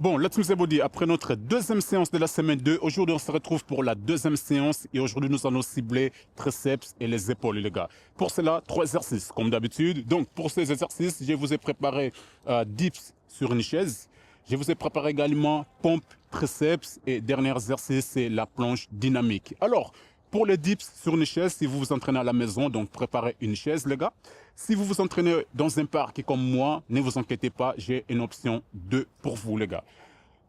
Bon, let's Mr. Body, après notre deuxième séance de la semaine 2, aujourd'hui on se retrouve pour la deuxième séance et aujourd'hui nous allons cibler triceps et les épaules les gars. Pour cela, 3 exercices comme d'habitude. Donc pour ces exercices, je vous ai préparé dips sur une chaise. Je vous ai préparé également pompe, triceps et dernier exercice c'est la planche dynamique. Alors, pour les dips sur une chaise, si vous vous entraînez à la maison, donc préparez une chaise les gars. Si vous vous entraînez dans un parc comme moi, ne vous inquiétez pas, j'ai une option 2 pour vous les gars.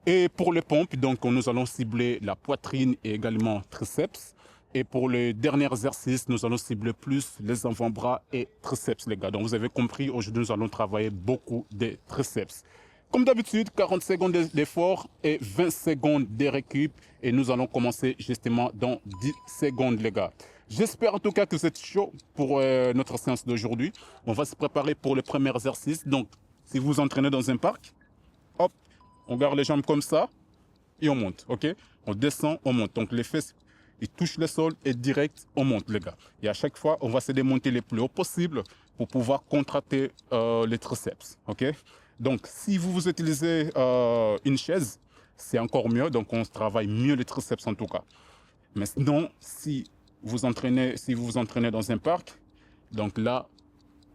Et pour les pompes, donc nous allons cibler la poitrine et également triceps. Et pour le dernier exercice, nous allons cibler plus les avant-bras et triceps les gars. Donc vous avez compris, aujourd'hui nous allons travailler beaucoup des triceps. Comme d'habitude, 40 secondes d'effort et 20 secondes de récup. Et nous allons commencer justement dans 10 secondes, les gars. J'espère en tout cas que vous êtes chaud pour notre séance d'aujourd'hui. On va se préparer pour le premier exercice. Donc, si vous vous entraînez dans un parc, hop, on garde les jambes comme ça et on monte, ok? On descend, on monte. Donc, les fesses, ils touchent le sol et direct, on monte, les gars. Et à chaque fois, on va se démonter le plus haut possible pour pouvoir contracter les triceps, ok? Donc, si vous utilisez une chaise, c'est encore mieux. Donc, on travaille mieux les triceps en tout cas. Mais sinon, si vous vous entraînez dans un parc, donc là,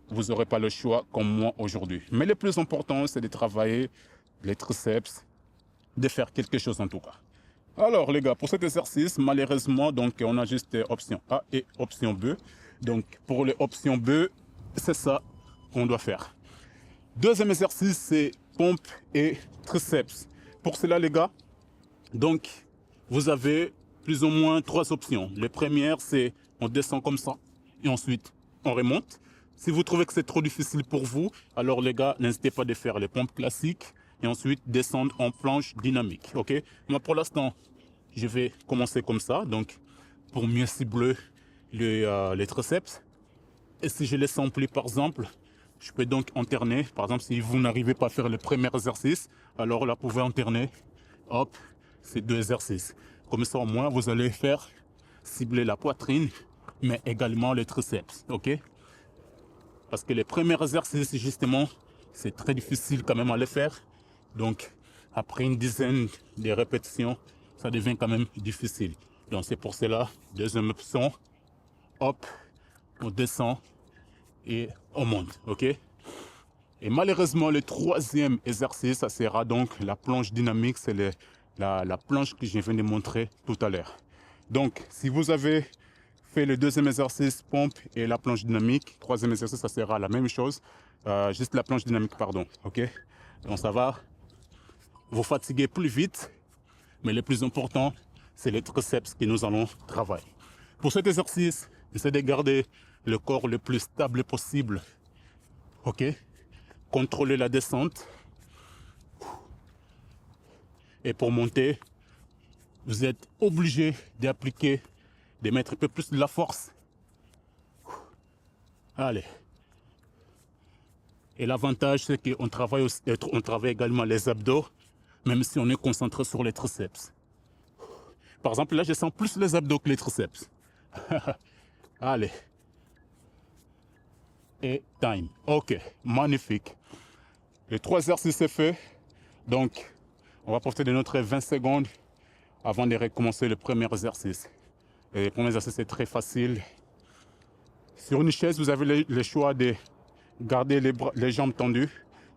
vous n'aurez pas le choix comme moi aujourd'hui. Mais le plus important, c'est de travailler les triceps, de faire quelque chose en tout cas. Alors les gars, pour cet exercice, malheureusement, donc on a juste option A et option B. Donc pour les options B, c'est ça qu'on doit faire. Deuxième exercice, c'est pompe et triceps. Pour cela, les gars, donc, vous avez plus ou moins 3 options. La première, c'est on descend comme ça et ensuite on remonte. Si vous trouvez que c'est trop difficile pour vous, alors les gars, n'hésitez pas de faire les pompes classiques et ensuite descendre en planche dynamique. Ok? Moi, pour l'instant, je vais commencer comme ça, donc pour mieux cibler les triceps. Et si je les sens plus, par exemple, je peux donc alterner. Par exemple, si vous n'arrivez pas à faire le premier exercice, alors là, vous pouvez alterner, hop, ces 2 exercices. Comme ça, au moins, vous allez faire cibler la poitrine, mais également les triceps, ok? Parce que les premiers exercices, justement, c'est très difficile quand même à les faire. Donc, après une dizaine de répétitions, ça devient quand même difficile. Donc, c'est pour cela, deuxième option, hop, on descend et on monte, ok? Et malheureusement, le troisième exercice, ça sera donc la planche dynamique, c'est la planche que je viens de montrer tout à l'heure. Donc, si vous avez fait le deuxième exercice, pompe et la planche dynamique, troisième exercice, ça sera la même chose, juste la planche dynamique, pardon, ok? Donc, ça va vous fatiguer plus vite, mais le plus important, c'est les triceps que nous allons travailler. Pour cet exercice, essayez de garder le corps le plus stable possible, ok? Contrôlez la descente. Et pour monter, vous êtes obligé d'appliquer, de mettre un peu plus de la force. Allez. Et l'avantage, c'est qu'on travaille, on travaille également les abdos, même si on est concentré sur les triceps. Par exemple, là, je sens plus les abdos que les triceps. Allez. Et time. Ok, magnifique. Les 3 exercices c'est fait. Donc, on va profiter de notre 20 secondes avant de recommencer le premier exercice. Et le premier exercice est très facile. Sur une chaise, vous avez le choix de garder les jambes tendues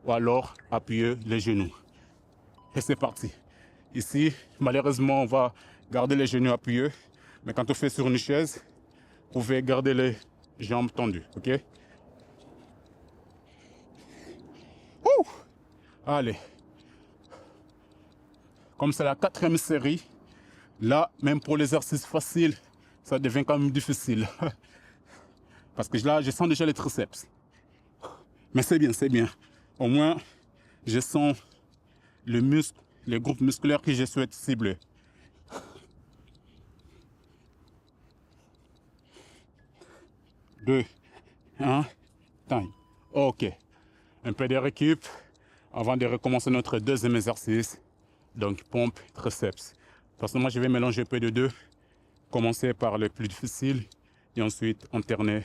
ou alors appuyer les genoux. Et c'est parti. Ici, malheureusement, on va garder les genoux appuyés. Mais quand on fait sur une chaise, vous pouvez garder les jambes tendues. Ok? Ouh! Allez. Comme c'est la 4e série, là, même pour l'exercice facile, ça devient quand même difficile. Parce que là, je sens déjà les triceps. Mais c'est bien, c'est bien. Au moins, je sens le muscle, les groupes musculaires que je souhaite cibler. 2, 1, time. Ok. Un peu de récup avant de recommencer notre deuxième exercice. Donc, pompe, triceps. Parce que moi, je vais mélanger un peu de deux. Commencer par le plus difficile et ensuite alterner.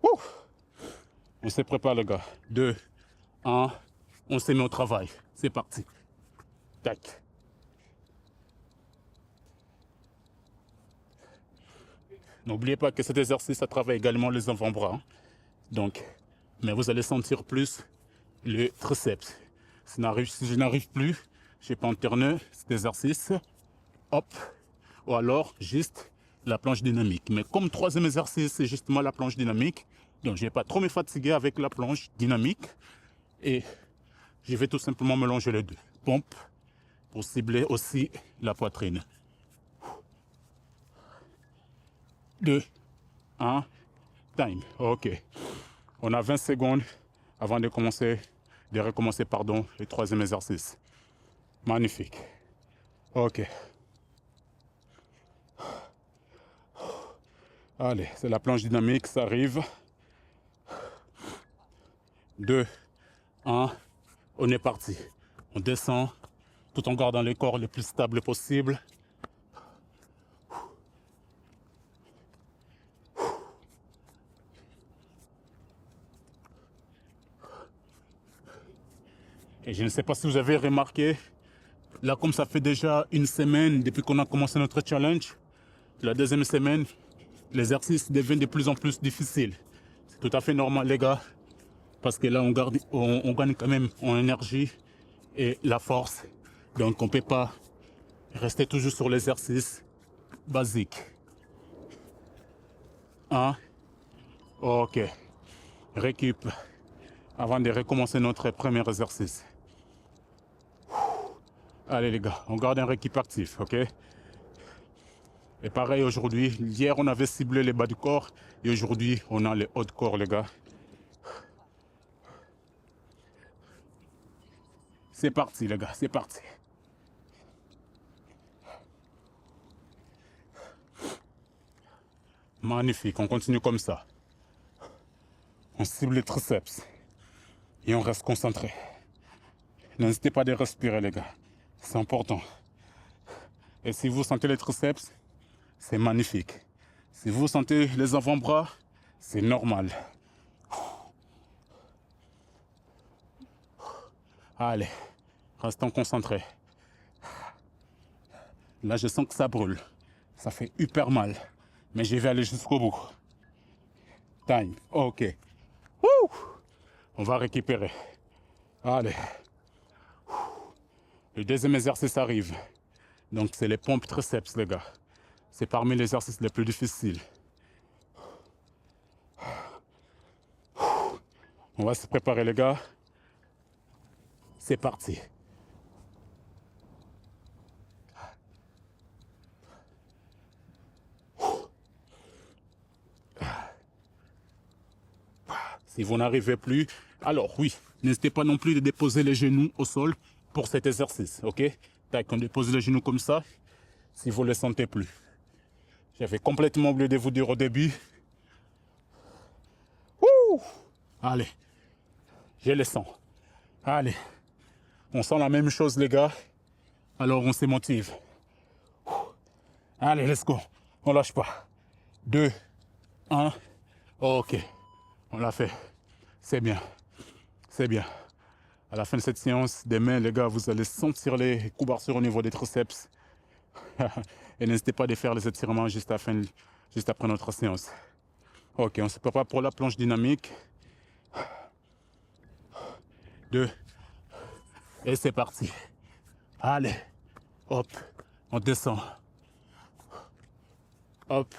Ouh! On se prépare, les gars. 2, 1, On se met au travail. C'est parti. Tac. N'oubliez pas que cet exercice, ça travaille également les avant-bras. Donc, mais vous allez sentir plus le triceps. Si je n'arrive plus, je peux alterner cet exercice. Hop. Ou alors, juste la planche dynamique. Mais comme troisième exercice, c'est justement la planche dynamique. Donc, je ne vais pas trop me fatiguer avec la planche dynamique. Et je vais tout simplement mélanger les deux. Pompe pour cibler aussi la poitrine. 2, 1, time. OK. On a 20 secondes avant de recommencer, le troisième exercice. Magnifique. OK. Allez, c'est la planche dynamique, ça arrive. 2, 1, on est parti. On descend tout en gardant le corps le plus stable possible. Et je ne sais pas si vous avez remarqué, là comme ça fait déjà une semaine depuis qu'on a commencé notre challenge, la deuxième semaine, l'exercice devient de plus en plus difficile. C'est tout à fait normal les gars, parce que là on gagne quand même en énergie et la force. Donc on ne peut pas rester toujours sur l'exercice basique. 1, OK. Récup avant de recommencer notre premier exercice. Allez les gars, on garde un récup actif, OK? Et pareil aujourd'hui, hier on avait ciblé les bas du corps et aujourd'hui on a les hauts de corps les gars. C'est parti les gars, c'est parti. Magnifique, on continue comme ça. On cible les triceps et on reste concentré. N'hésitez pas à respirer les gars, c'est important. Et si vous sentez les triceps, c'est magnifique. Si vous sentez les avant-bras, c'est normal. Allez, restons concentrés. Là, je sens que ça brûle. Ça fait hyper mal. Mais je vais aller jusqu'au bout. Time. OK. Wouh! On va récupérer. Allez. Le deuxième exercice arrive. Donc, c'est les pompes triceps, les gars. C'est parmi les exercices les plus difficiles. On va se préparer, les gars. C'est parti. Si vous n'arrivez plus, alors oui, n'hésitez pas non plus de déposer les genoux au sol pour cet exercice, ok? Tac, on dépose les genoux comme ça, si vous ne le sentez plus. J'avais complètement oublié de vous dire au début. Ouh! Allez, je le sens. Allez, on sent la même chose les gars, alors on se motive. Allez, let's go, on lâche pas. 2, 1, ok. On l'a fait. C'est bien. C'est bien. À la fin de cette séance, demain, les gars, vous allez sentir les couvertures au niveau des triceps. Et n'hésitez pas à faire les étirements juste après notre séance. Ok, on se prépare pour la planche dynamique. 2. Et c'est parti. Allez. Hop. On descend. Hop.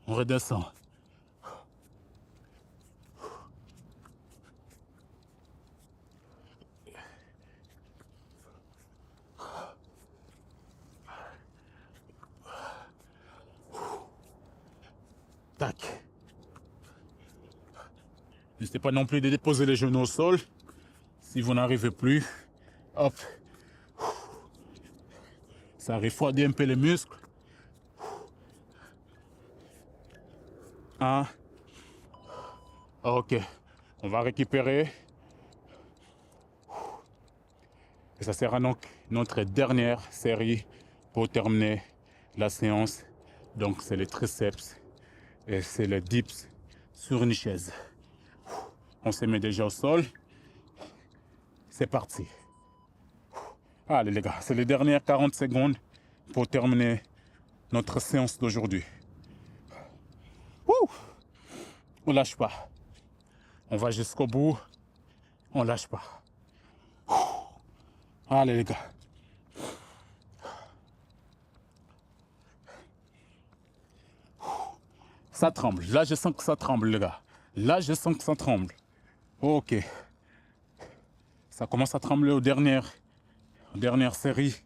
On redescend. Tac. N'hésitez pas non plus de déposer les genoux au sol. Si vous n'arrivez plus, hop. Ça refroidit un peu les muscles. 1. Ok. On va récupérer. Et ça sera donc notre dernière série pour terminer la séance. Donc c'est les triceps et c'est les dips sur une chaise. On se met déjà au sol. C'est parti. Allez les gars, c'est les dernières 40 secondes pour terminer notre séance d'aujourd'hui. On lâche pas. On va jusqu'au bout. On lâche pas. Allez les gars. Ça tremble. Là, je sens que ça tremble, les gars. Là, je sens que ça tremble. Ok. Ça commence à trembler aux dernières séries.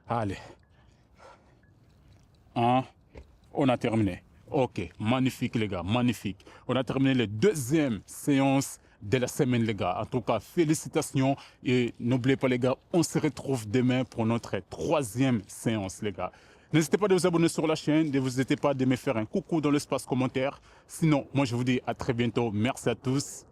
Allez. On a terminé. Ok, magnifique les gars, magnifique. On a terminé la deuxième séance de la semaine les gars. En tout cas, félicitations et n'oubliez pas les gars, on se retrouve demain pour notre troisième séance les gars. N'hésitez pas de vous abonner sur la chaîne, n'hésitez pas de me faire un coucou dans l'espace commentaire. Sinon, moi je vous dis à très bientôt. Merci à tous.